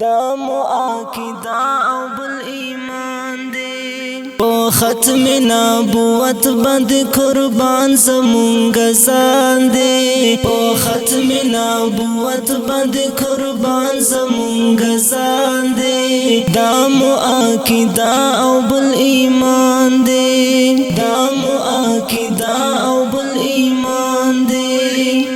دا عقیده او بل ایمان دی او ختم نبوت بند قربان زمونږ ځان دی او ختم نبوت بند قربان زمونږ ځان دی دا عقیده او بل ایمان دی دا عقیده او بل ایمان دی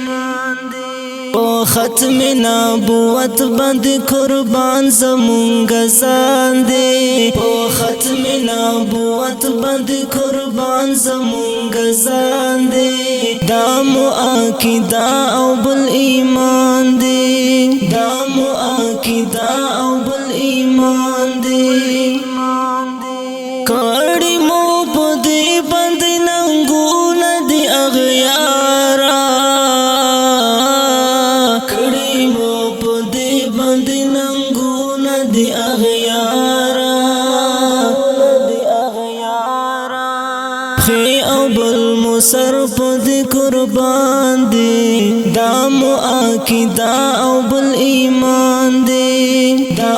او ختم نبوت بند قربان زمونږ ځان دی او ختم نبوت بند قربان زمونږ ځان دی دا عقیده او بل ایمان دی دا عقیده او بل ایمان دی کړي مو په دې باندې ننګونه دي اغیارا کړي مو په دې باندې ننګونه دي اغیارا خي او بل مسر په دې قربان دي دا عقیده او بل ایمان دی دا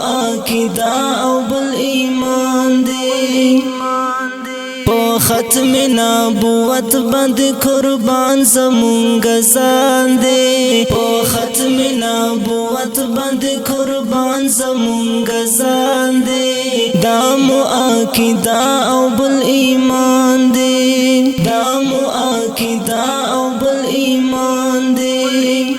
عقیده او بل ایمان دی او ختم نبوت بند قربان زمونږ ځان دی او ختم نبوت بند قربان زمونږ ځان دی دا عقیده او بل ایمان دی دا عقیده او بل ایمان دی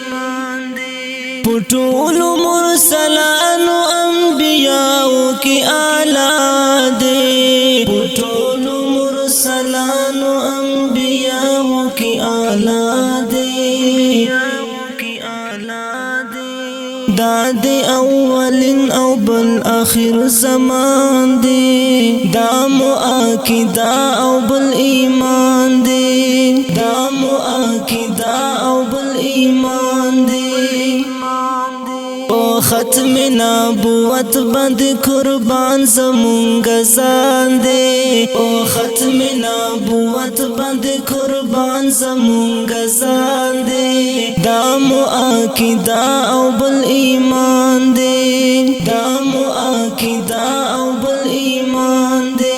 پټول مرسلانو انبیاءو کی اعلی دی پټول مرسلانو انبیاءو کی اعلی دی دا دی اولین او بل آخر زمان دی دا عقیده او بل ایمان دی دا عقیده او بل ایمان دی او ختم نبوت بند قربان زمونږ ځان دی او ختم نبوت بند قربان زمونږ ځان دی دا عقیده او بل ایمان دی دا عقیده او بل ایمان دی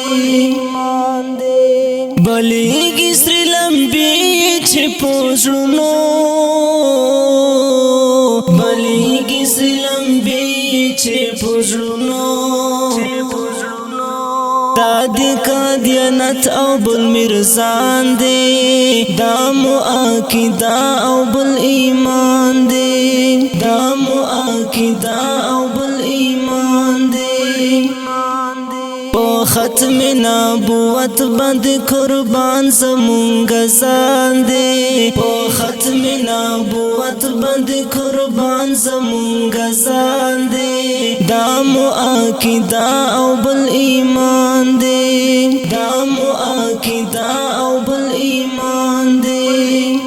بلیږي سری لمبي چې په زړونو بلیږي سری لمبي چې په زړونو دا دی قادیانت او بل میرزان دی دا عقیده او بل ایمان دی دا عقیده او بل ایمان دی او ختم نبوت بند قربان زمونږ ځان دی او ختم نبوت بند قربان زمونږ ځان دی دا عقیده او بل ایمان دی دا عقیده او بل ایمان دی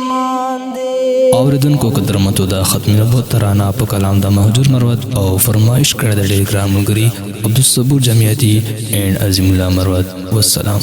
اوریدونکو قدرمتو دا ختم نبوت ترانه په کلام د مهجور مروت او فرمایش کړی د ډېر ګران ملګري عبدالصبور جمعیتی اینڈ عظیم الله مروت والسلام